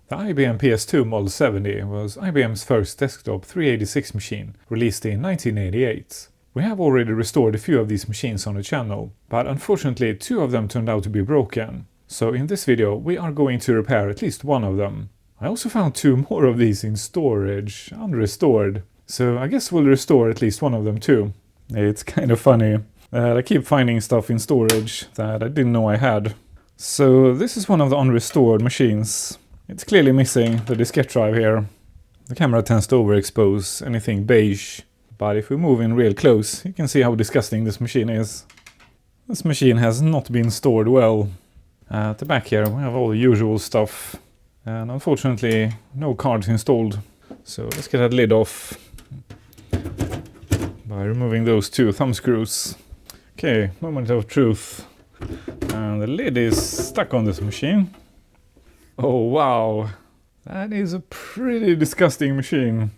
The IBM PS2 Model 70 was IBM's first desktop 386 machine, released in 1988. We have already restored a few of these machines on the channel, but unfortunately 2 of them turned out to be broken. So in this video we are going to repair at least one of them. I also found 2 more of these in storage, unrestored, so I guess we'll restore at least one of them too. It's kind of funny that I keep finding stuff in storage that I didn't know I had. So this is one of the unrestored machines. It's clearly missing the diskette drive here. The camera tends to overexpose anything beige, but if we move in real close, you can see how disgusting this machine is. This machine has not been stored well. At the back here we have all the usual stuff, and unfortunately no cards installed. So let's get that lid off by removing those 2 thumb screws. Okay, moment of truth. And the lid is stuck on this machine. Oh wow, that is a pretty disgusting machine.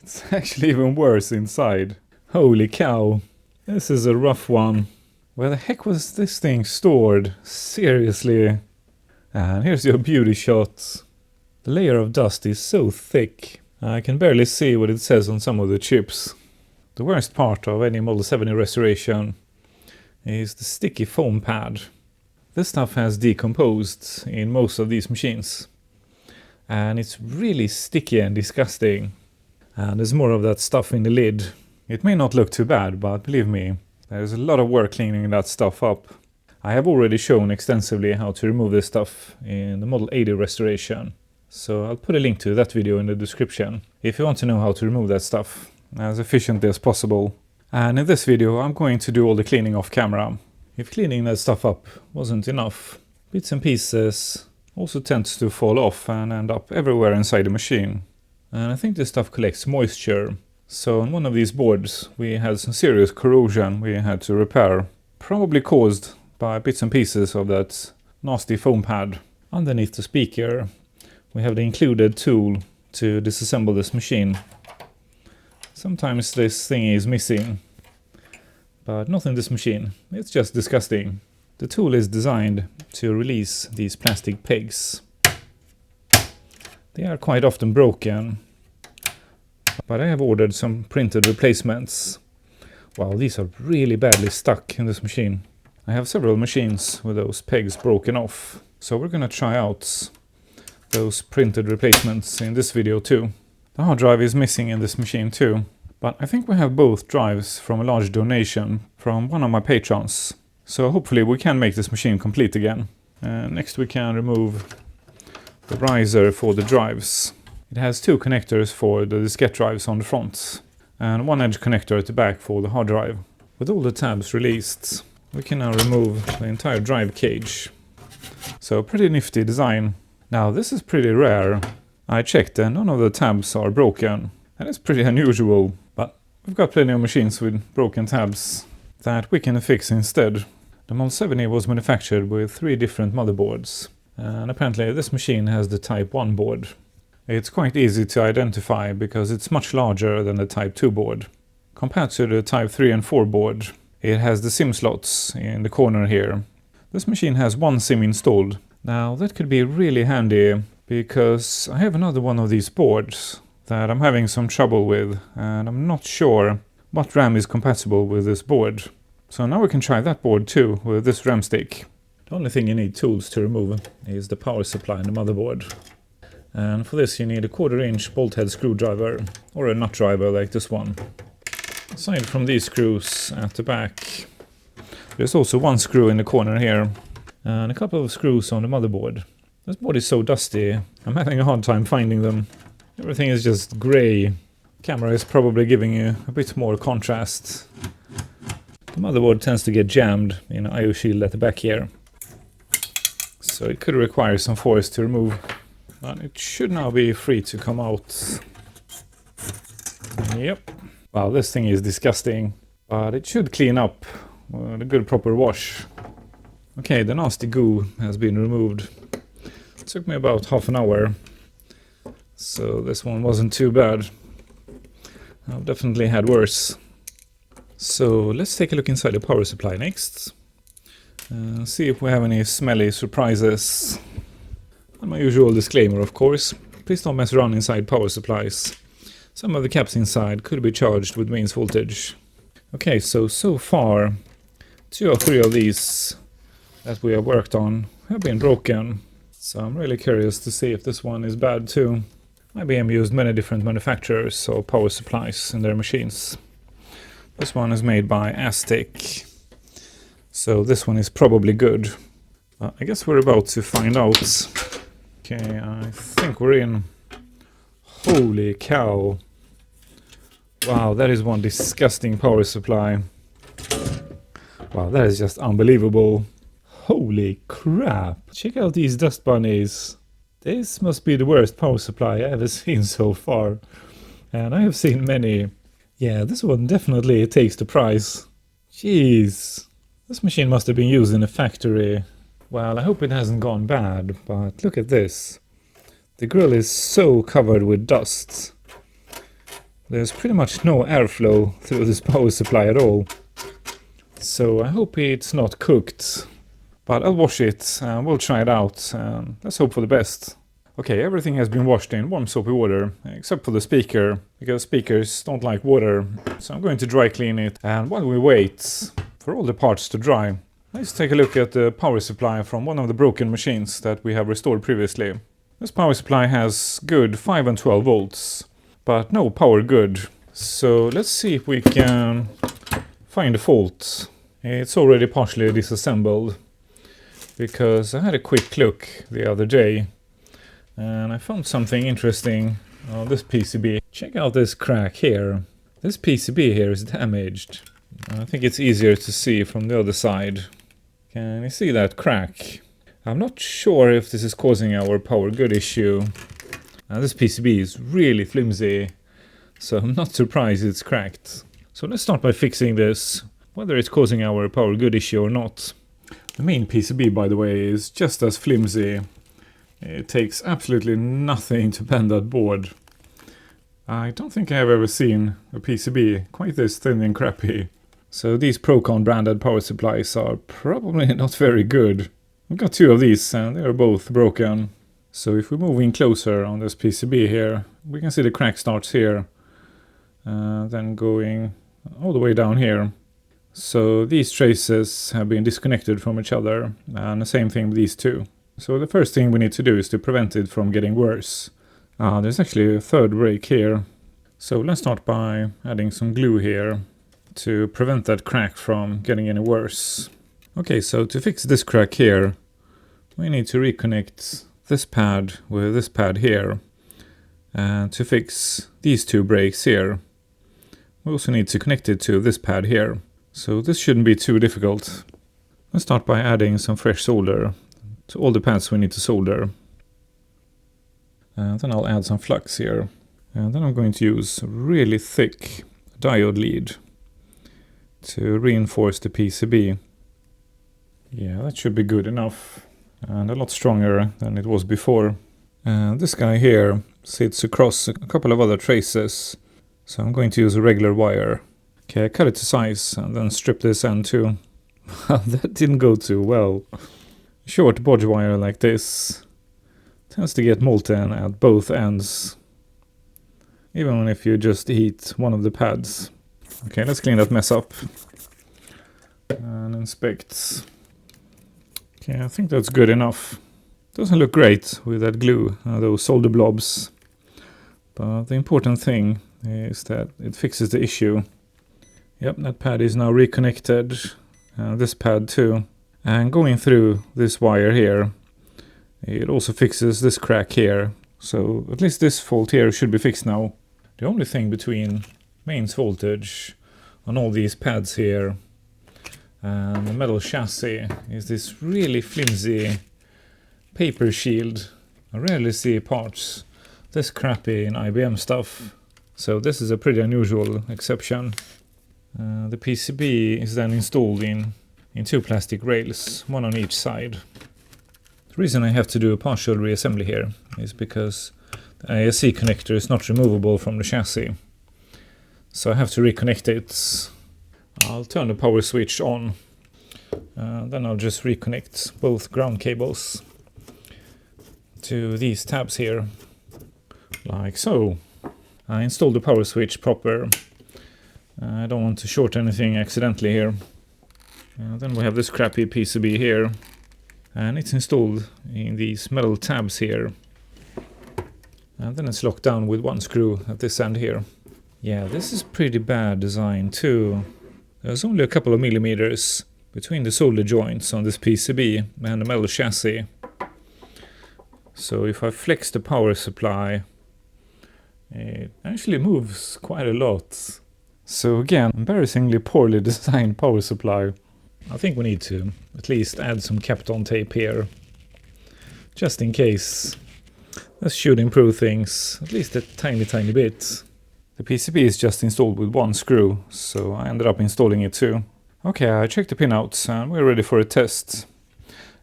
It's actually even worse inside. Holy cow, this is a rough one. Where the heck was this thing stored? Seriously. And here's your beauty shot. The layer of dust is so thick, I can barely see what it says on some of the chips. The worst part of any Model 70 restoration is the sticky foam pad. This stuff has decomposed in most of these machines, and it's really sticky and disgusting. And there's more of that stuff in the lid. It may not look too bad, but believe me, there's a lot of work cleaning that stuff up. I have already shown extensively how to remove this stuff in the Model 80 restoration, so I'll put a link to that video in the description if you want to know how to remove that stuff as efficiently as possible. And in this video I'm going to do all the cleaning off camera. If cleaning that stuff up wasn't enough, bits and pieces also tends to fall off and end up everywhere inside the machine. And I think this stuff collects moisture. So on one of these boards we had some serious corrosion we had to repair, probably caused by bits and pieces of that nasty foam pad. Underneath the speaker we have the included tool to disassemble this machine. Sometimes this thing is missing, but not in this machine. It's just disgusting. The tool is designed to release these plastic pegs. They are quite often broken, but I have ordered some printed replacements. Wow, these are really badly stuck in this machine. I have several machines with those pegs broken off, so we're gonna try out those printed replacements in this video too. The hard drive is missing in this machine too. But I think we have both drives from a large donation from one of my patrons. So hopefully we can make this machine complete again. Next we can remove the riser for the drives. It has 2 connectors for the diskette drives on the front, and 1 edge connector at the back for the hard drive. With all the tabs released, we can now remove the entire drive cage. So pretty nifty design. Now this is pretty rare. I checked and none of the tabs are broken. And it's pretty unusual, but we've got plenty of machines with broken tabs that we can fix instead. The Model 70 was manufactured with 3 different motherboards, and apparently this machine has the Type 1 board. It's quite easy to identify because it's much larger than the Type 2 board. Compared to the Type 3 and 4 board, it has the SIMM slots in the corner here. This machine has 1 SIMM installed. Now that could be really handy because I have another one of these boards that I'm having some trouble with, and I'm not sure what RAM is compatible with this board. So now we can try that board too with this RAM stick. The only thing you need tools to remove is the power supply and the motherboard. And for this you need a 1/4 inch bolt head screwdriver or a nut driver like this one. Aside from these screws at the back, there's also 1 screw in the corner here and a couple of screws on the motherboard. This board is so dusty, I'm having a hard time finding them. Everything is just grey. Camera is probably giving you a bit more contrast. The motherboard tends to get jammed in an I/O shield at the back here, so it could require some force to remove. But it should now be free to come out. Yep. Wow, this thing is disgusting, but it should clean up with a good proper wash. Okay, the nasty goo has been removed. It took me about half an hour. So this one wasn't too bad. I've definitely had worse. So let's take a look inside the power supply next. See if we have any smelly surprises. And my usual disclaimer, of course, please don't mess around inside power supplies. Some of the caps inside could be charged with mains voltage. Okay, so far 2 or 3 of these that we have worked on have been broken. So I'm really curious to see if this one is bad too. IBM used many different manufacturers of power supplies in their machines. This one is made by AMTECH, so this one is probably good. I guess we're about to find out. Okay, I think we're in. Holy cow. Wow, that is one disgusting power supply. Wow, that is just unbelievable. Holy crap. Check out these dust bunnies. This must be the worst power supply I've ever seen so far. And I have seen many. Yeah, this one definitely takes the prize. Jeez. This machine must have been used in a factory. Well, I hope it hasn't gone bad, but look at this. The grill is so covered with dust. There's pretty much no airflow through this power supply at all. So I hope it's not cooked. But I'll wash it and we'll try it out. Let's hope for the best. Okay, everything has been washed in warm soapy water, except for the speaker, because speakers don't like water. So I'm going to dry clean it. And while we wait for all the parts to dry, let's take a look at the power supply from one of the broken machines that we have restored previously. This power supply has good 5 and 12 volts, but no power good. So let's see if we can find the fault. It's already partially disassembled, because I had a quick look the other day and I found something interesting on this PCB. Check out this crack here. This PCB here is damaged. I think it's easier to see from the other side. Can you see that crack? I'm not sure if this is causing our power good issue. This PCB is really flimsy, so I'm not surprised it's cracked. So let's start by fixing this, whether it's causing our power good issue or not. The main PCB, by the way, is just as flimsy. It takes absolutely nothing to bend that board. I don't think I have ever seen a PCB quite this thin and crappy. So these Procon branded power supplies are probably not very good. I've got 2 of these and they are both broken. So if we move in closer on this PCB here, we can see the crack starts here. Then going all the way down here. So these traces have been disconnected from each other, and the same thing with these 2. So the first thing we need to do is to prevent it from getting worse. There's actually a third break here. So let's start by adding some glue here to prevent that crack from getting any worse. Okay, so to fix this crack here, we need to reconnect this pad with this pad here. And to fix these 2 breaks here, we also need to connect it to this pad here. So this shouldn't be too difficult. Let's start by adding some fresh solder to all the pads we need to solder. And then I'll add some flux here. And then I'm going to use a really thick diode lead to reinforce the PCB. Yeah, that should be good enough. And a lot stronger than it was before. And this guy here sits across a couple of other traces. So I'm going to use a regular wire. Okay, I cut it to size and then strip this end too. That didn't go too well. Short bodge wire like this tends to get molten at both ends, even if you just heat one of the pads. Okay, let's clean that mess up and inspect. Okay, I think that's good enough. Doesn't look great with that glue, those solder blobs, but the important thing is that it fixes the issue. Yep, that pad is now reconnected, this pad too. And going through this wire here, it also fixes this crack here. So at least this fault here should be fixed now. The only thing between mains voltage on all these pads here and the metal chassis is this really flimsy paper shield. I rarely see parts this crappy in IBM stuff. So this is a pretty unusual exception. The PCB is then installed in 2 plastic rails, one on each side. The reason I have to do a partial reassembly here is because the ASC connector is not removable from the chassis. So I have to reconnect it. I'll turn the power switch on. Then I'll just reconnect both ground cables to these tabs here, like so. I installed the power switch proper. I don't want to short anything accidentally here. Then we have this crappy PCB here, and it's installed in these metal tabs here. And then it's locked down with one screw at this end here. Yeah, this is pretty bad design too. There's only a couple of millimeters between the solder joints on this PCB and the metal chassis. So if I flex the power supply, it actually moves quite a lot. So again, embarrassingly poorly designed power supply. I think we need to at least add some Kapton tape here, just in case. This should improve things, at least a tiny bit. The PCB is just installed with one screw, so I ended up installing it too. Okay, I checked the pinouts and we're ready for a test.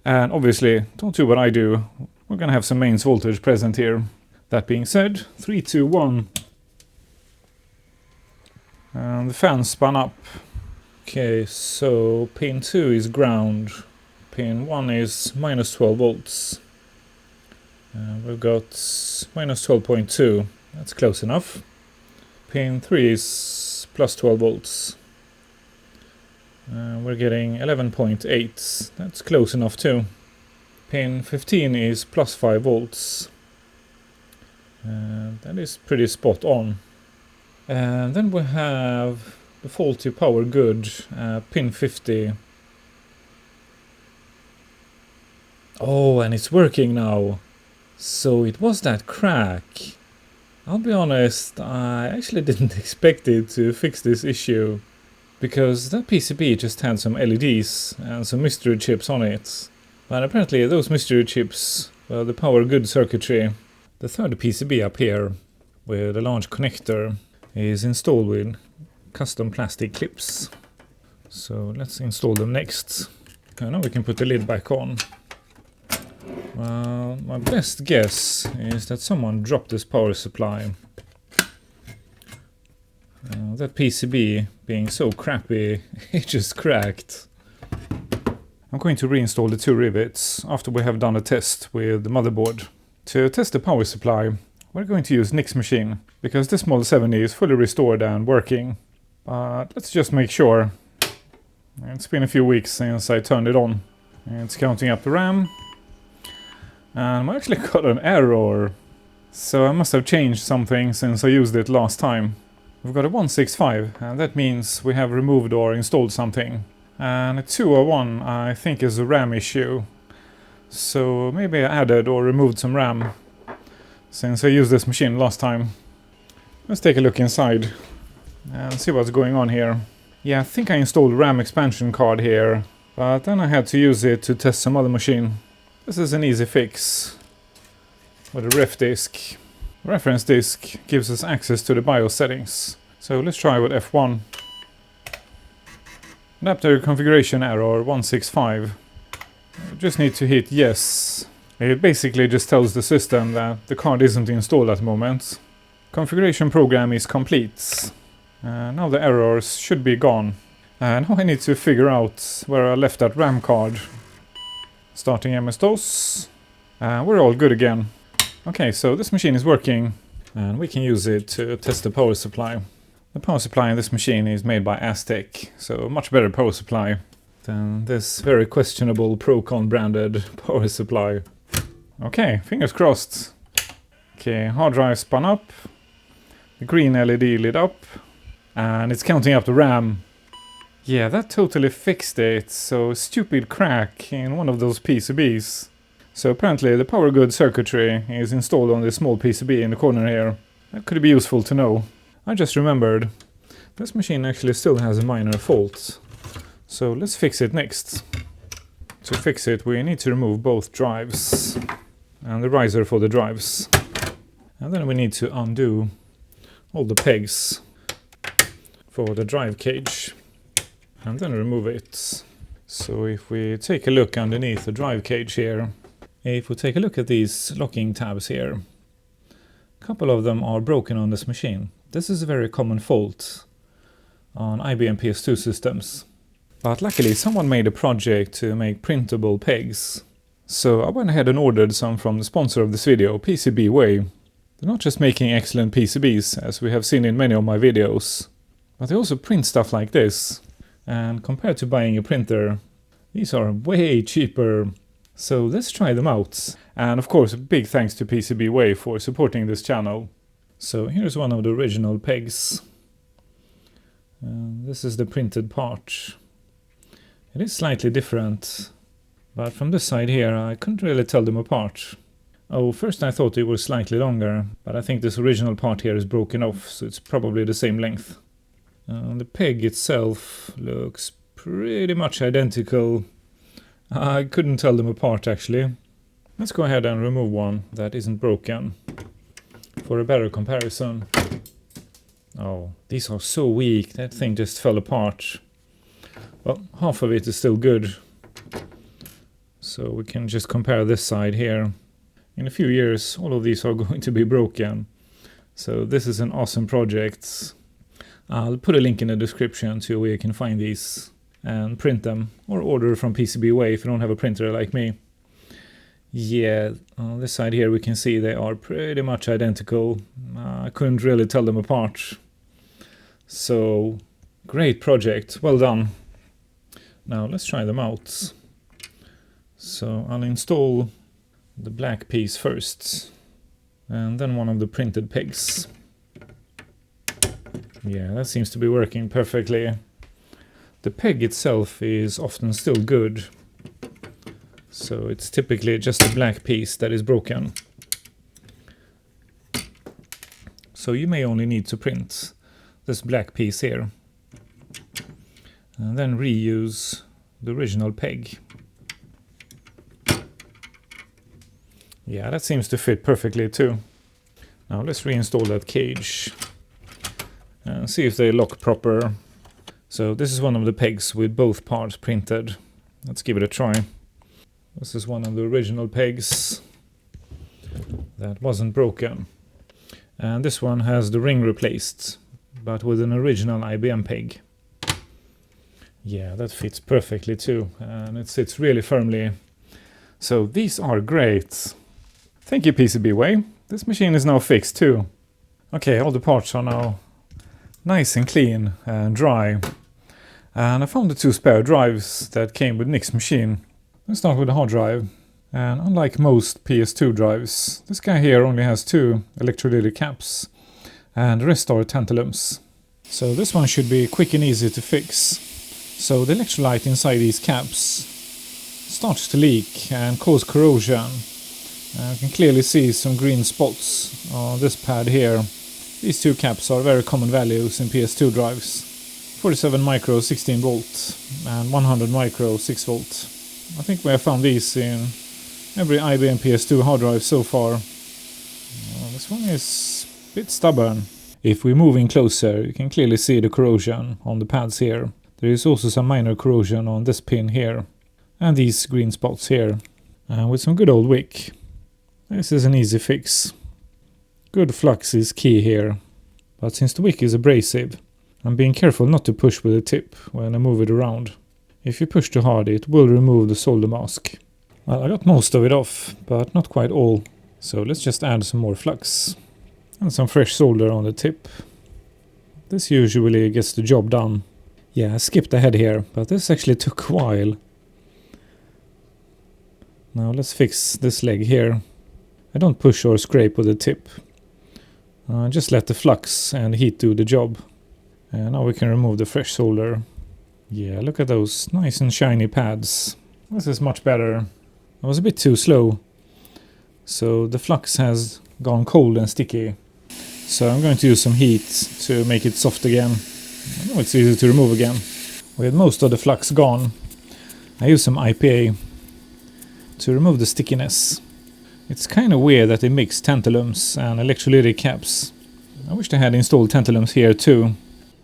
And obviously, don't do what I do. We're gonna have some mains voltage present here. That being said, 3, 2, 1. And the fan spun up. Okay, so pin 2 is ground. Pin 1 is minus 12 volts. We've got minus 12.2. That's close enough. Pin 3 is plus 12 volts. We're getting 11.8. That's close enough too. Pin 15 is plus 5 volts. That is pretty spot on. And then we have the faulty power good, pin 50. Oh, and it's working now. So it was that crack. I'll be honest, I actually didn't expect it to fix this issue, because that PCB just had some LEDs and some mystery chips on it. But apparently those mystery chips were the power good circuitry. The third PCB up here, with a large connector, is installed with custom plastic clips. So let's install them next. Now we can put the lid back on. Well, my best guess is that someone dropped this power supply. That PCB being so crappy, it just cracked. I'm going to reinstall the 2 rivets after we have done a test with the motherboard. To test the power supply, we're going to use Nick's machine, because this Model 70 is fully restored and working. But let's just make sure. It's been a few weeks since I turned it on. It's counting up the RAM. And I actually got an error. So I must have changed something since I used it last time. We've got a 165, and that means we have removed or installed something. And a 201 I think is a RAM issue. So maybe I added or removed some RAM since I used this machine last time. Let's take a look inside and see what's going on here. Yeah, I think I installed a RAM expansion card here, but then I had to use it to test some other machine. This is an easy fix with a ref disk. Reference disk gives us access to the BIOS settings. So let's try with F1. Adapter configuration error 165. Just need to hit yes. It basically just tells the system that the card isn't installed at the moment. Configuration program is complete. Now the errors should be gone. Now I need to figure out where I left that RAM card. Starting MS-DOS. We're all good again. Okay, so this machine is working and we can use it to test the power supply. The power supply in this machine is made by AMTECH, so much better power supply than this very questionable Procon branded power supply. Okay, fingers crossed. Okay, hard drive spun up. The green LED lit up. And it's counting up the RAM. Yeah, that totally fixed it. So a stupid crack in one of those PCBs. So apparently the power good circuitry is installed on this small PCB in the corner here. That could be useful to know. I just remembered. This machine actually still has a minor fault. So let's fix it next. To fix it we need to remove both drives. And the riser for the drives. And then we need to undo all the pegs for the drive cage. And then remove it. So if we take a look underneath the drive cage here. If we take a look at these locking tabs here. A couple of them are broken on this machine. This is a very common fault on IBM PS2 systems. But luckily someone made a project to make printable pegs. So I went ahead and ordered some from the sponsor of this video, PCBWay. They're not just making excellent PCBs, as we have seen in many of my videos, but they also print stuff like this. And compared to buying a printer, these are way cheaper. So let's try them out. And of course, a big thanks to PCBWay for supporting this channel. So here's one of the original pegs. This is the printed part. It is slightly different, but from this side here I couldn't really tell them apart. Oh, first I thought it was slightly longer, but I think this original part here is broken off, so it's probably the same length. The peg itself looks pretty much identical. I couldn't tell them apart actually. Let's go ahead and remove one that isn't broken for a better comparison. Oh, these are so weak, that thing just fell apart. Well, half of it is still good. So we can just compare this side here. In a few years, all of these are going to be broken. So this is an awesome project. I'll put a link in the description to where you can find these and print them, or order from PCBWay if you don't have a printer like me. Yeah, on this side here we can see they are pretty much identical. I couldn't really tell them apart. So, great project, well done. Now let's try them out. So I'll install the black piece first, and then one of the printed pegs. Yeah, that seems to be working perfectly. The peg itself is often still good, so it's typically just a black piece that is broken. So you may only need to print this black piece here, and then reuse the original peg. Yeah, that seems to fit perfectly too. Now let's reinstall that cage and see if they lock proper. So this is one of the pegs with both parts printed. Let's give it a try. This is one of the original pegs that wasn't broken. And this one has the ring replaced, but with an original IBM peg. Yeah, that fits perfectly too, and it sits really firmly. So these are great. Thank you, PCBWay. This machine is now fixed too. Okay, all the parts are now nice and clean and dry. And I found the 2 spare drives that came with Nick's machine. Let's start with the hard drive. And unlike most PS2 drives, this guy here only has 2 electrolytic caps, and the rest are tantalums. So this one should be quick and easy to fix. So the electrolyte inside these caps starts to leak and cause corrosion. You can clearly see some green spots on this pad here. These 2 caps are very common values in PS2 drives. 47 micro 16 volt and 100 micro 6 volt. I think we have found these in every IBM PS2 hard drive so far. This one is a bit stubborn. If we move in closer, you can clearly see the corrosion on the pads here. There is also some minor corrosion on this pin here, and these green spots here. And with some good old wick, this is an easy fix. Good flux is key here, but since the wick is abrasive, I'm being careful not to push with the tip when I move it around. If you push too hard, it will remove the solder mask. Well, I got most of it off, but not quite all. So let's just add some more flux and some fresh solder on the tip. This usually gets the job done. Yeah, I skipped ahead here, but this actually took a while. Now let's fix this leg here. I don't push or scrape with the tip. Just let the flux and heat do the job. And now we can remove the fresh solder. Yeah, look at those nice and shiny pads. This is much better. I was a bit too slow, so the flux has gone cold and sticky. So I'm going to use some heat to make it soft again. I know it's easy to remove again. With most of the flux gone, I use some IPA to remove the stickiness. It's kind of weird that they mix tantalums and electrolytic caps. I wish they had installed tantalums here too.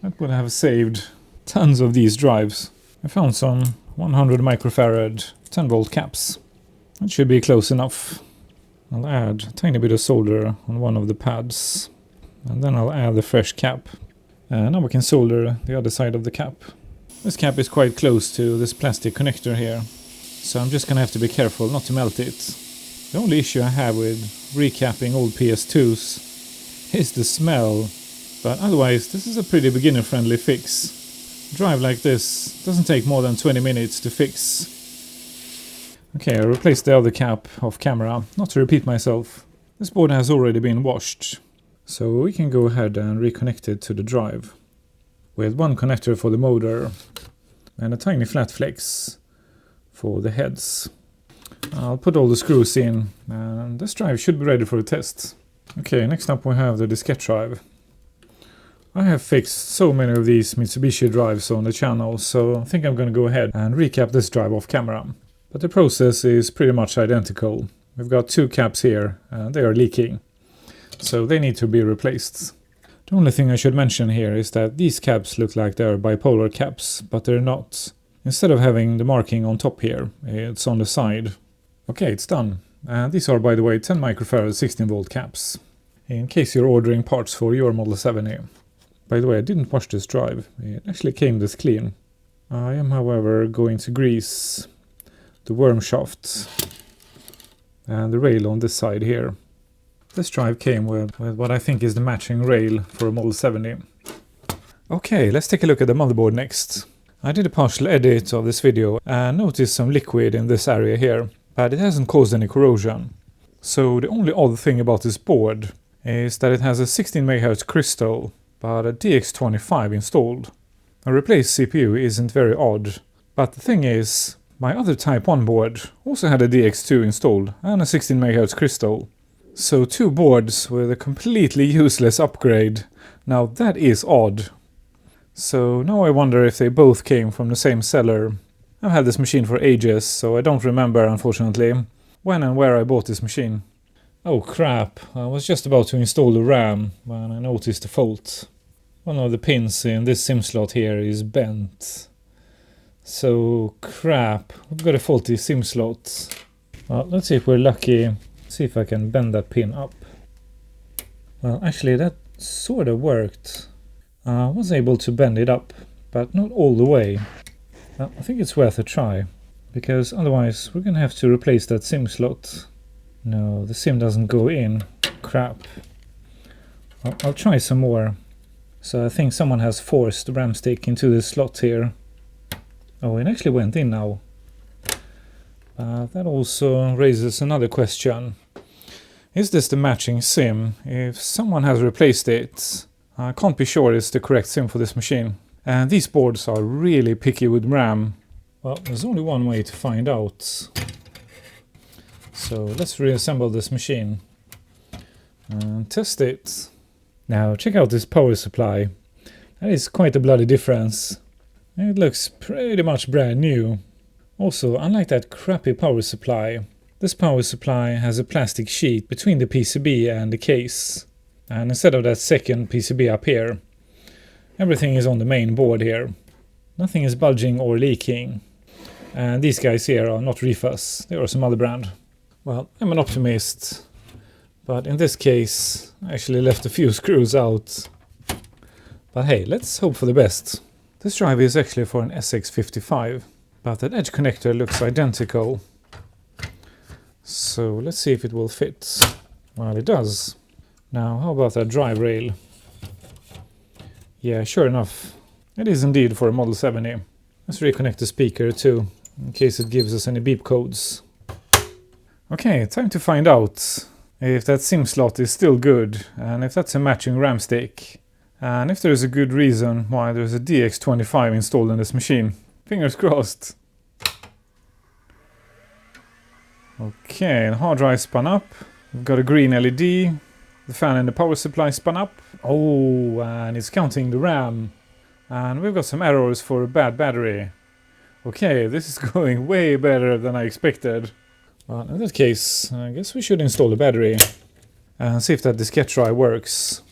That would have saved tons of these drives. I found some 100 microfarad 10 volt caps. That should be close enough. I'll add a tiny bit of solder on one of the pads, and then I'll add the fresh cap. And now we can solder the other side of the cap. This cap is quite close to this plastic connector here, so I'm just gonna have to be careful not to melt it. The only issue I have with recapping old PS2s is the smell, but otherwise this is a pretty beginner friendly fix. A drive like this doesn't take more than 20 minutes to fix. Okay, I replaced the other cap off camera, not to repeat myself. This board has already been washed, so we can go ahead and reconnect it to the drive. With one connector for the motor and a tiny flat flex for the heads. I'll put all the screws in and this drive should be ready for a test. Okay, next up we have the diskette drive. I have fixed so many of these Mitsubishi drives on the channel, so I think I'm going to go ahead and recap this drive off camera. But the process is pretty much identical. We've got two caps here and they are leaking, so they need to be replaced. The only thing I should mention here is that these caps look like they're bipolar caps, but they're not. Instead of having the marking on top here, it's on the side. Okay, it's done. And these are, by the way, 10 microfarad 16 volt caps, in case you're ordering parts for your Model 70. By the way, I didn't wash this drive. It actually came this clean. I am, however, going to grease the worm shaft and the rail on this side here. This drive came with what I think is the matching rail for a Model 70. Okay, let's take a look at the motherboard next. I did a partial edit of this video and noticed some liquid in this area here, but it hasn't caused any corrosion. So the only odd thing about this board is that it has a 16 MHz crystal, but a DX25 installed. A replaced CPU isn't very odd, but the thing is, my other Type 1 board also had a DX2 installed and a 16 MHz crystal. So two boards with a completely useless upgrade. Now that is odd. So now I wonder if they both came from the same seller. I've had this machine for ages, so I don't remember, unfortunately, when and where I bought this machine. Oh crap, I was just about to install the RAM when I noticed a fault. One of the pins in this SIMM slot here is bent. So crap, we've got a faulty SIMM slot. Well, let's see if we're lucky. See if I can bend that pin up. Well, actually that sort of worked. I was able to bend it up, but not all the way. Well, I think it's worth a try, because otherwise we're gonna have to replace that SIMM slot. No, the SIMM doesn't go in. Crap. I'll try some more. So I think someone has forced the RAM stick into this slot here. Oh, it actually went in now. That also raises another question. Is this the matching SIMM? If someone has replaced it, I can't be sure it's the correct SIMM for this machine. And these boards are really picky with RAM. Well, there's only one way to find out. So let's reassemble this machine and test it. Now check out this power supply. That is quite a bloody difference. It looks pretty much brand new. Also, unlike that crappy power supply, this power supply has a plastic sheet between the PCB and the case. And instead of that second PCB up here, everything is on the main board here. Nothing is bulging or leaking. And these guys here are not Refus, they are some other brand. Well, I'm an optimist, but in this case I actually left a few screws out. But hey, let's hope for the best. This drive is actually for an SX55, but that edge connector looks identical. So let's see if it will fit. Well, it does. Now, how about that drive rail? Yeah, sure enough, it is indeed for a Model 70. Let's reconnect the speaker too, in case it gives us any beep codes. Okay, time to find out if that SIMM slot is still good, and if that's a matching RAM stick, and if there's a good reason why there's a DX25 installed in this machine. Fingers crossed. Okay, the hard drive spun up. We've got a green LED. The fan and the power supply spun up. Oh, and it's counting the RAM. And we've got some errors for a bad battery. Okay, this is going way better than I expected. Well, in that case, I guess we should install the battery and see if that diskette drive works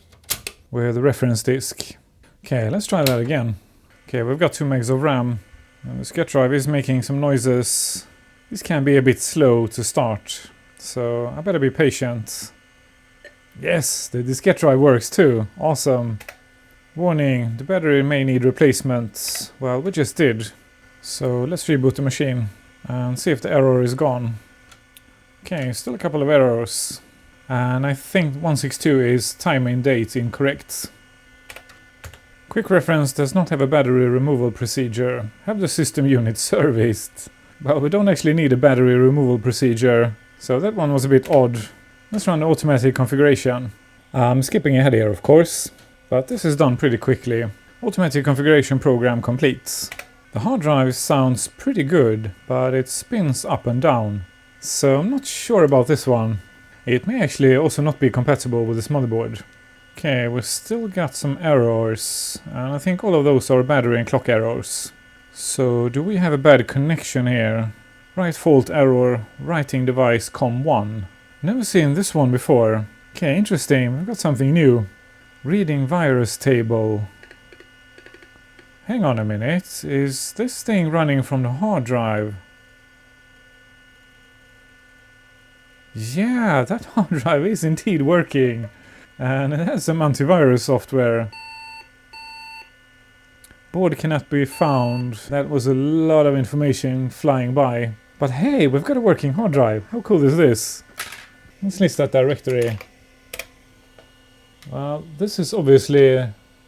with the reference disk. Okay, let's try that again. Okay, we've got 2 megs of RAM. And the diskette drive is making some noises. This can be a bit slow to start, so I better be patient. Yes, the diskette drive works too. Awesome. Warning, the battery may need replacement. Well, we just did. So let's reboot the machine. and see if the error is gone. Okay, still a couple of errors. And I think 162 is time and date incorrect. Quick reference does not have a battery removal procedure. Have the system unit serviced. Well, we don't actually need a battery removal procedure, so that one was a bit odd. Let's run the automatic configuration. I'm skipping ahead here, of course, but this is done pretty quickly. Automatic configuration program complete. The hard drive sounds pretty good, but it spins up and down. So I'm not sure about this one. It may actually also not be compatible with this motherboard. Okay, we've still got some errors, and I think all of those are battery and clock errors. So do we have a bad connection here? Write fault error, writing device COM1. Never seen this one before. Okay, interesting, we've got something new. Reading virus table. Hang on a minute, is this thing running from the hard drive? Yeah, that hard drive is indeed working. And it has some antivirus software. Board cannot be found. That was a lot of information flying by. But hey, we've got a working hard drive. How cool is this? Let's list that directory. Well, this is obviously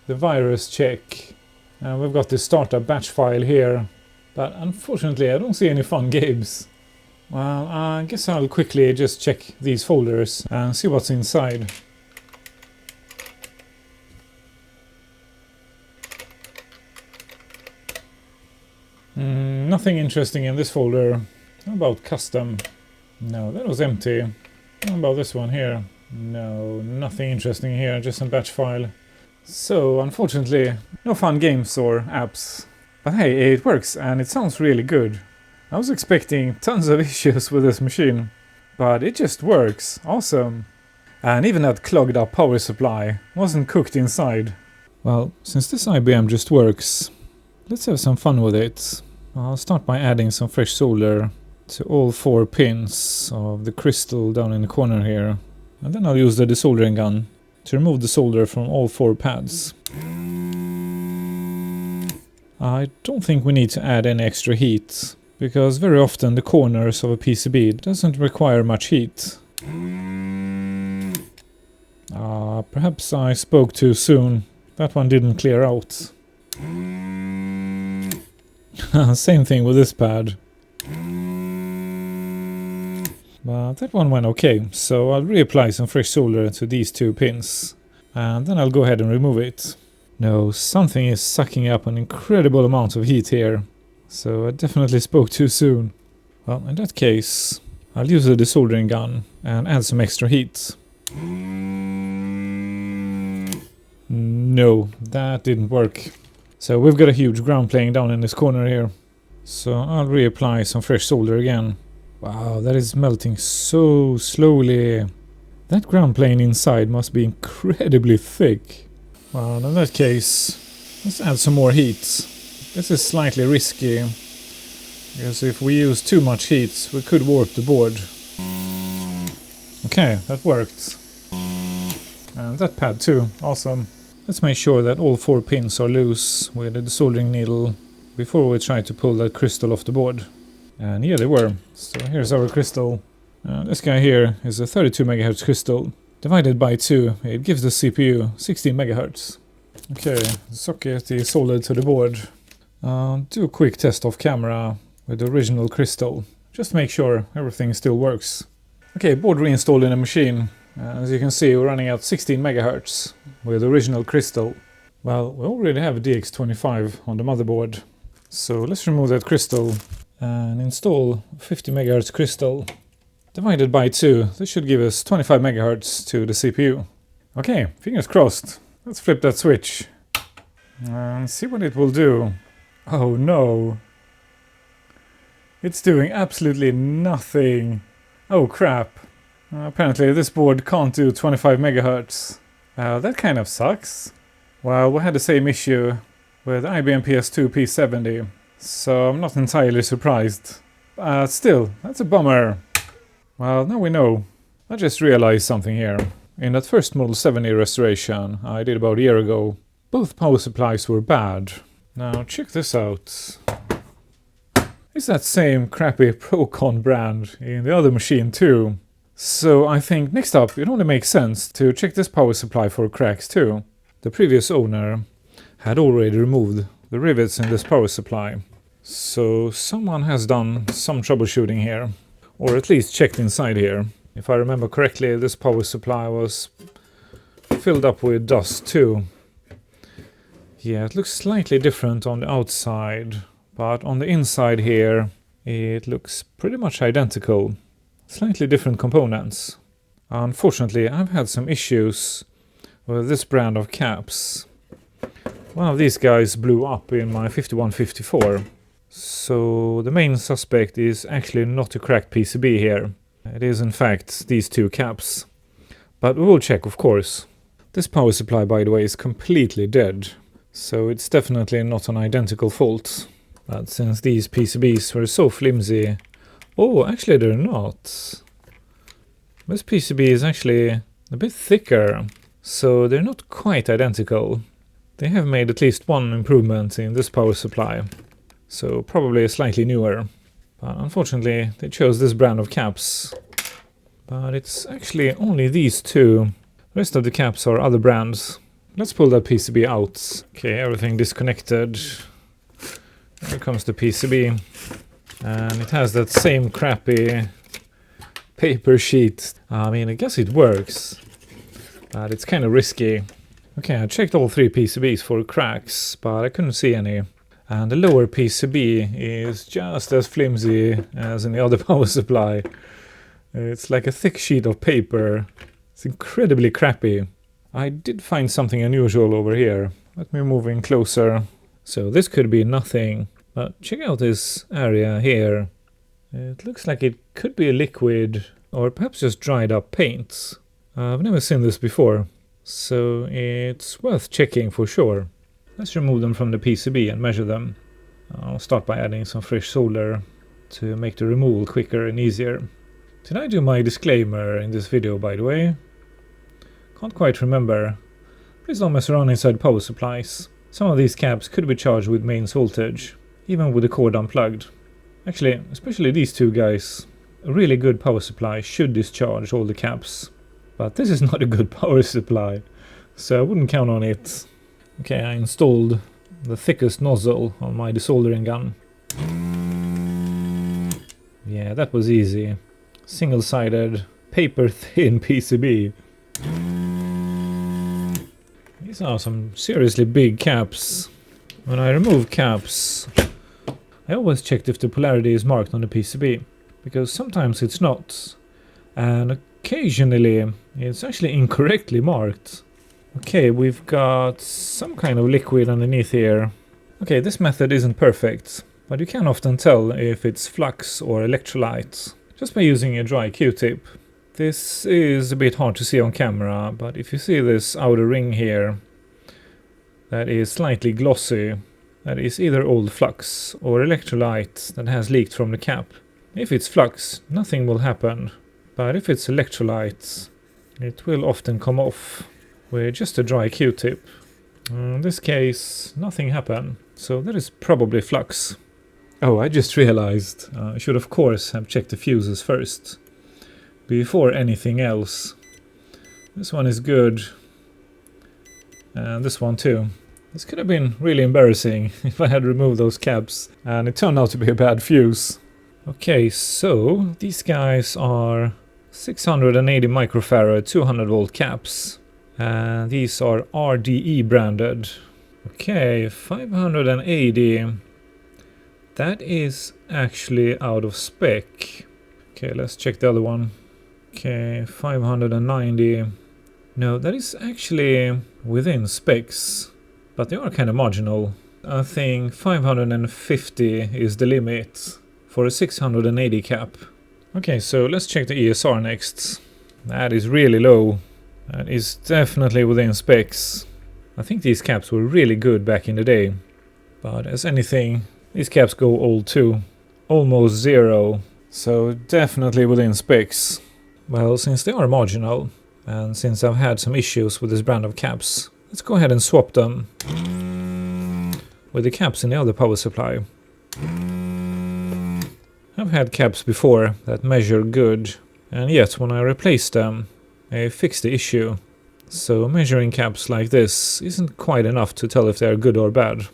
the virus check. And we've got the startup batch file here. But unfortunately, I don't see any fun games. Well, I guess I'll quickly just check these folders and see what's inside. Nothing interesting in this folder. How about custom? No, that was empty. How about this one here? No, nothing interesting here, just some batch file. So, unfortunately, no fun games or apps. But hey, it works and it sounds really good. I was expecting tons of issues with this machine, but it just works. Awesome. And even that clogged up power supply wasn't cooked inside. Well, since this IBM just works, let's have some fun with it. I'll start by adding some fresh solder to all 4 pins of the crystal down in the corner here. And then I'll use the desoldering gun to remove the solder from all 4 pads. I don't think we need to add any extra heat, because very often the corners of a PCB doesn't require much heat. Perhaps I spoke too soon. That one didn't clear out. Same thing with this pad. But that one went okay, so I'll reapply some fresh solder to these 2 pins. And then I'll go ahead and remove it. No, something is sucking up an incredible amount of heat here. So I definitely spoke too soon. Well, in that case, I'll use the desoldering gun and add some extra heat. No, that didn't work. So we've got a huge ground plane down in this corner here. So I'll reapply some fresh solder again. Wow, that is melting so slowly. That ground plane inside must be incredibly thick. Well, in that case, let's add some more heat. This is slightly risky, because if we use too much heat, we could warp the board. Okay, that worked. And that pad too, awesome. Let's make sure that all 4 pins are loose with the desoldering needle before we try to pull that crystal off the board. And yeah, they were. So here's our crystal. This guy here is a 32 MHz crystal. Divided by 2, it gives the CPU 16 MHz. Okay, the socket is soldered to the board. Do a quick test off camera with the original crystal. Just to make sure everything still works. Okay, board reinstalled in the machine. As you can see, we're running at 16 MHz with the original crystal. Well, we already have a DX25 on the motherboard. So let's remove that crystal and install 50 MHz crystal. Divided by 2, this should give us 25 MHz to the CPU. Okay, fingers crossed. Let's flip that switch and see what it will do. Oh no. It's doing absolutely nothing. Oh crap. Apparently this board can't do 25 MHz. That kind of sucks. Well, we had the same issue with IBM PS2 P70, so I'm not entirely surprised. Still, that's a bummer. Well, now we know. I just realized something here. In that first Model 70 restoration I did about a year ago, both power supplies were bad. Now check this out. It's that same crappy Procon brand in the other machine too. So I think next up it only makes sense to check this power supply for cracks too. The previous owner had already removed the rivets in this power supply. So someone has done some troubleshooting here, or at least checked inside here. If I remember correctly, this power supply was filled up with dust too. Yeah, it looks slightly different on the outside, but on the inside here it looks pretty much identical. Slightly different components. Unfortunately, I've had some issues with this brand of caps. One of these guys blew up in my 5154. So the main suspect is actually not a cracked PCB here. It is in fact these two caps. But we will check, of course. This power supply, by the way, is completely dead. So it's definitely not an identical fault. But since these PCBs were so flimsy... Oh, actually they're not. This PCB is actually a bit thicker. So they're not quite identical. They have made at least one improvement in this power supply. So probably slightly newer. But unfortunately they chose this brand of caps. But it's actually only these two. The rest of the caps are other brands. Let's pull that PCB out. Okay, everything disconnected. Here comes the PCB. And it has that same crappy paper sheet. I mean, I guess it works. But it's kind of risky. Okay, I checked all three PCBs for cracks, but I couldn't see any. And the lower PCB is just as flimsy as in the other power supply. It's like a thick sheet of paper. It's incredibly crappy. I did find something unusual over here. Let me move in closer. So this could be nothing. But check out this area here. It looks like it could be a liquid or perhaps just dried up paint. I've never seen this before. So it's worth checking for sure. Let's remove them from the PCB and measure them. I'll start by adding some fresh solder to make the removal quicker and easier. Did I do my disclaimer in this video, by the way? Can't quite remember. Please don't mess around inside power supplies. Some of these caps could be charged with mains voltage, even with the cord unplugged. Actually, especially these two guys. A really good power supply should discharge all the caps. But this is not a good power supply, so I wouldn't count on it. Okay, I installed the thickest nozzle on my desoldering gun. Yeah, that was easy. Single-sided, paper-thin PCB. These are some seriously big caps. When I remove caps, I always check if the polarity is marked on the PCB, because sometimes it's not, and occasionally it's actually incorrectly marked. Okay, we've got some kind of liquid underneath here. Okay, this method isn't perfect, but you can often tell if it's flux or electrolyte just by using a dry Q-tip. This is a bit hard to see on camera, but if you see this outer ring here that is slightly glossy, that is either old flux or electrolyte that has leaked from the cap. If it's flux, nothing will happen, but if it's electrolyte, it will often come off with just a dry Q-tip. In this case, nothing happened, so that is probably flux. Oh, I just realized I should of course have checked the fuses first, before anything else. This one is good, and this one too. This could have been really embarrassing if I had removed those caps, and it turned out to be a bad fuse. Okay, so these guys are 680 microfarad 200 volt caps, and these are RDE branded. Okay, 580. That is actually out of spec. Okay, let's check the other one. Okay, 590. No, that is actually within specs, but they are kind of marginal. I think 550 is the limit for a 680 cap. Okay, so let's check the ESR next. That is really low. That is definitely within specs. I think these caps were really good back in the day, but as anything, these caps go old too. Almost zero, so definitely within specs. Well, since they are marginal, and since I've had some issues with this brand of caps, let's go ahead and swap them with the caps in the other power supply. I've had caps before that measure good, and yet when I replaced them, I fixed the issue. So measuring caps like this isn't quite enough to tell if they are good or bad.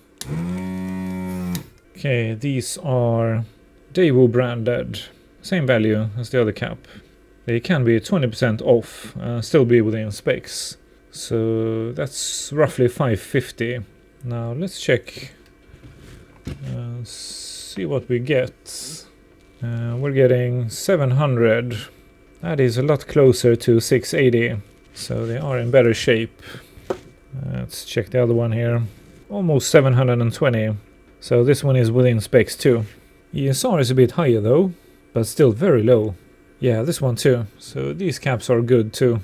Okay, these are Daewoo branded, same value as the other cap. They can be 20% off and still be within specs. So that's roughly 550. Now let's check and see what we get. We're getting 700. That is a lot closer to 680. So they are in better shape. Let's check the other one here. Almost 720. So this one is within specs too. ESR is a bit higher though, but still very low. Yeah, this one too. So these caps are good too.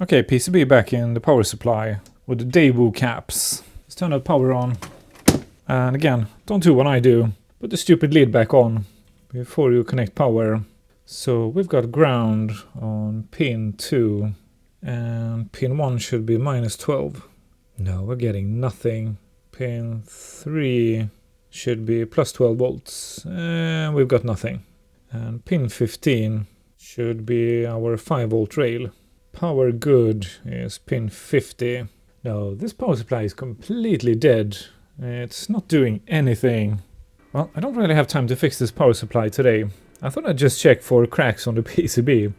Okay, PCB back in the power supply with the Daewoo caps. Let's turn the power on. And again, don't do what I do. Put the stupid lid back on before you connect power. So we've got ground on pin 2 and pin 1 should be -12. No, we're getting nothing. Pin 3 should be +12 volts and we've got nothing. And pin 15 should be our 5-volt rail. Power good is pin 50. No, this power supply is completely dead. It's not doing anything. Well, I don't really have time to fix this power supply today. I thought I'd just check for cracks on the PCB.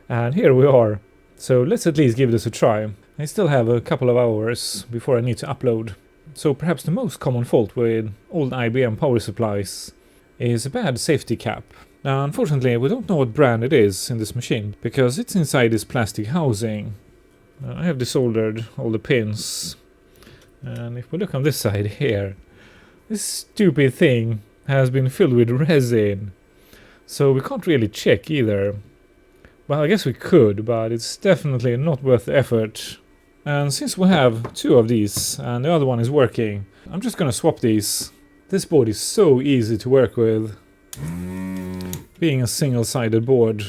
And here we are. So let's at least give this a try. I still have a couple of hours before I need to upload. So perhaps the most common fault with old IBM power supplies is a bad safety cap. Now unfortunately we don't know what brand it is in this machine because it's inside this plastic housing. I have desoldered all the pins. And if we look on this side here, this stupid thing has been filled with resin. So we can't really check either. Well, I guess we could, but it's definitely not worth the effort. And since we have 2 of these and the other one is working, I'm just gonna swap these. This board is so easy to work with. Being a single-sided board,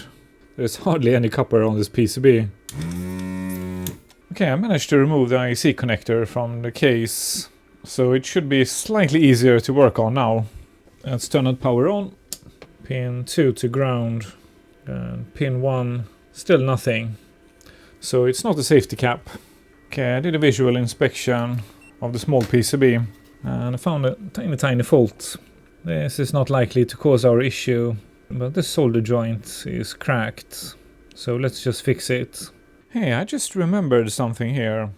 there's hardly any copper on this PCB. Okay, I managed to remove the IC connector from the case, so it should be slightly easier to work on now. Let's turn that power on. Pin 2 to ground, and pin 1, still nothing. So it's not a safety cap. Okay, I did a visual inspection of the small PCB, and I found a tiny fault. This is not likely to cause our issue, but this solder joint is cracked. So let's just fix it. Hey, I just remembered something here.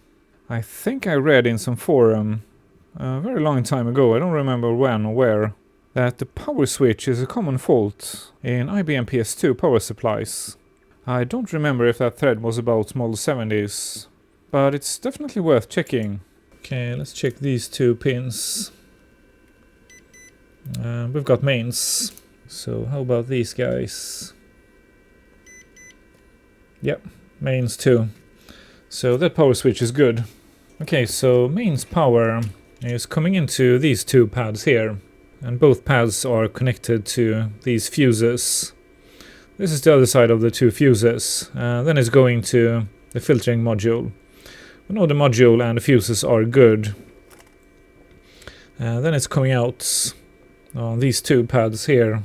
I think I read in some forum a very long time ago, I don't remember when or where, that the power switch is a common fault in IBM PS2 power supplies. I don't remember if that thread was about model 70s, but it's definitely worth checking. Okay, let's check these 2 pins. We've got mains, so how about these guys? Yep, mains too. So that power switch is good. Okay, so mains power is coming into these 2 pads here. And both pads are connected to these fuses. This is the other side of the 2 fuses. Then it's going to the filtering module. We know the module and the fuses are good. Then it's coming out on these 2 pads here.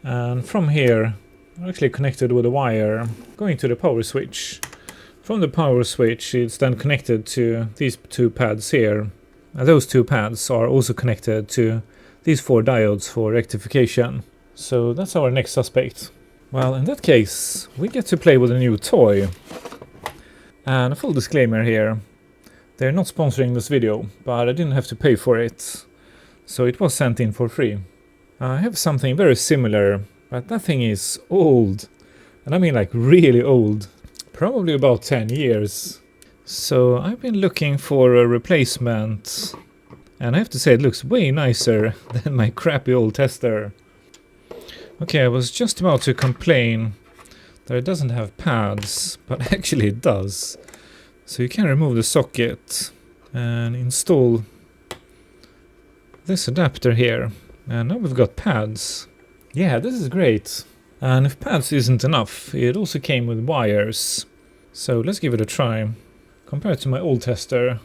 And from here, are actually connected with a wire going to the power switch. From the power switch, it's then connected to these 2 pads here. And those 2 pads are also connected to these 4 diodes for rectification. So that's our next suspect. Well, in that case, we get to play with a new toy. And a full disclaimer here. They're not sponsoring this video, but I didn't have to pay for it. So it was sent in for free. I have something very similar, but that thing is old. And I mean like really old. Probably about 10 years. So I've been looking for a replacement. And I have to say it looks way nicer than my crappy old tester. Okay, I was just about to complain that it doesn't have pads, but actually it does. So you can remove the socket and install this adapter here. And now we've got pads. Yeah, this is great. And if pads isn't enough, it also came with wires. So let's give it a try. Compared to my old tester,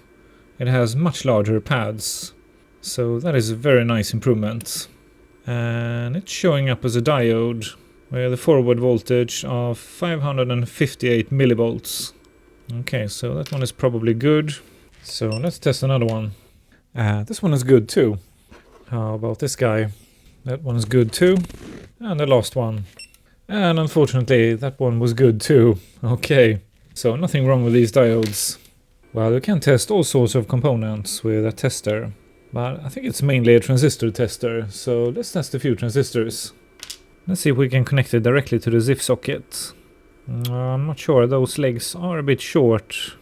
it has much larger pads. So that is a very nice improvement. and it's showing up as a diode with a forward voltage of 558 millivolts. Okay, so that one is probably good. So let's test another one. This one is good too. How about this guy? That one is good too. And the last one. And unfortunately, that one was good too. Okay, so nothing wrong with these diodes. Well, you can test all sorts of components with a tester, but I think it's mainly a transistor tester, so let's test a few transistors. Let's see if we can connect it directly to the ZIF socket. I'm not sure, those legs are a bit short.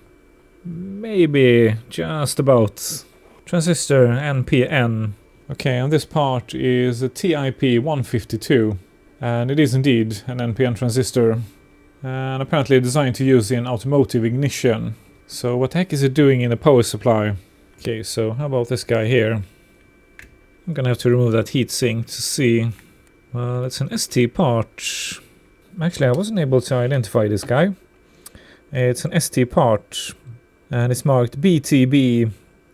Maybe just about. Transistor NPN. Okay, and this part is a TIP152, and it is indeed an NPN transistor, and apparently designed to use in automotive ignition. So what the heck is it doing in a power supply? Okay, so how about this guy here? I'm gonna have to remove that heatsink to see. Well, it's an ST part. Actually, I wasn't able to identify this guy. It's an ST part, and it's marked BTB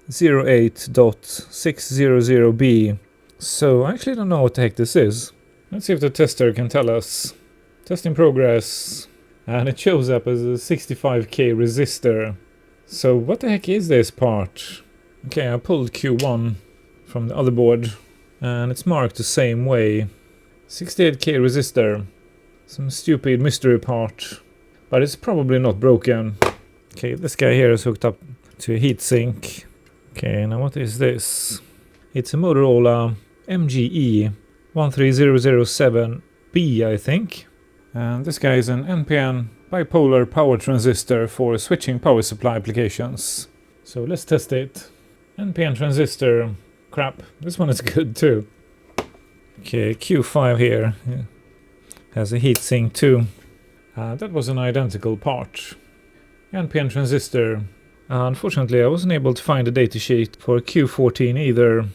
08.600B. So I actually don't know what the heck this is. Let's see if the tester can tell us. Test in progress. And it shows up as a 65K resistor. So what the heck is this part? Okay, I pulled Q1 from the other board, and it's marked the same way. 68K resistor. Some stupid mystery part. But it's probably not broken. Okay, this guy here is hooked up to a heatsink. Okay, now what is this? It's a Motorola MGE 13007B, I think. And this guy is an NPN bipolar power transistor for switching power supply applications. So let's test it. NPN transistor. Crap, this one is good too. Okay, Q5 here. Yeah. Has a heatsink too. That was an identical part. NPN transistor. Unfortunately, I wasn't able to find a datasheet for Q14 either.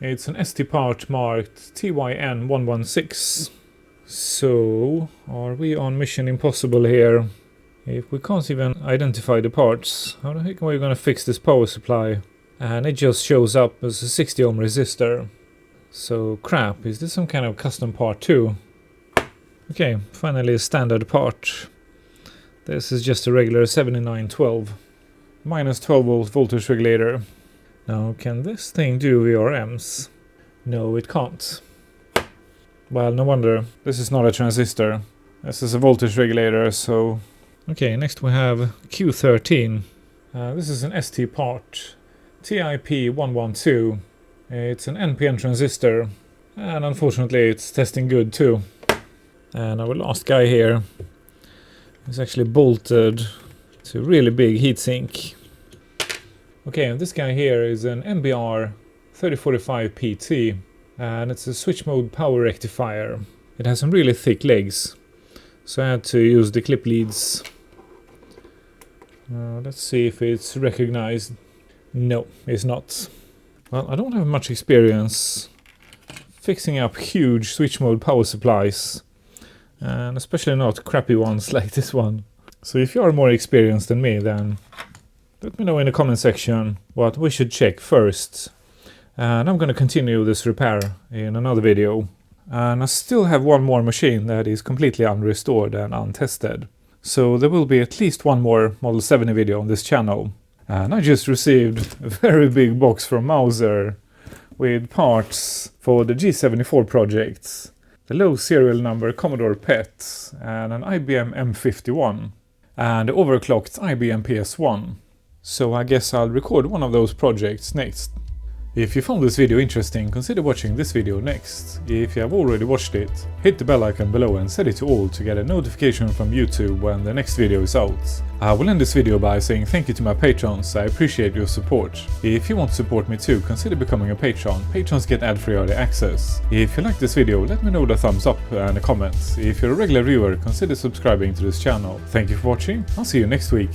It's an ST part marked TYN116. So, are we on Mission Impossible here? If we can't even identify the parts, how the heck are we gonna fix this power supply? And it just shows up as a 60 ohm resistor. So, crap, is this some kind of custom part too? Okay, finally a standard part. This is just a regular 7912. Minus 12 volt voltage regulator. Now, can this thing do VRMs? No, it can't. Well, no wonder. This is not a transistor. This is a voltage regulator, so... Okay, next we have Q13. This is an ST part. TIP112. It's an NPN transistor. And unfortunately, it's testing good too. And our last guy here is actually bolted to a really big heatsink. Okay, and this guy here is an MBR 3045 PT, and it's a switch mode power rectifier. It has some really thick legs, so I had to use the clip leads. Let's see if it's recognized. No, it's not. Well, I don't have much experience fixing up huge switch mode power supplies, and especially not crappy ones like this one. So if you are more experienced than me, then let me know in the comment section what we should check first. And I'm going to continue this repair in another video. And I still have one more machine that is completely unrestored and untested. So there will be at least one more Model 70 video on this channel. And I just received a very big box from Mouser with parts for the G74 projects, the low serial number Commodore PET, and an IBM M51. And the overclocked IBM PS1. So I guess I'll record one of those projects next. If you found this video interesting, consider watching this video next. If you have already watched it, hit the bell icon below and set it to all to get a notification from YouTube when the next video is out. I will end this video by saying thank you to my patrons, I appreciate your support. If you want to support me too, consider becoming a patron. Patrons get ad-free early access. If you like this video, let me know with a thumbs up and a comment. If you're a regular viewer, consider subscribing to this channel. Thank you for watching, I'll see you next week.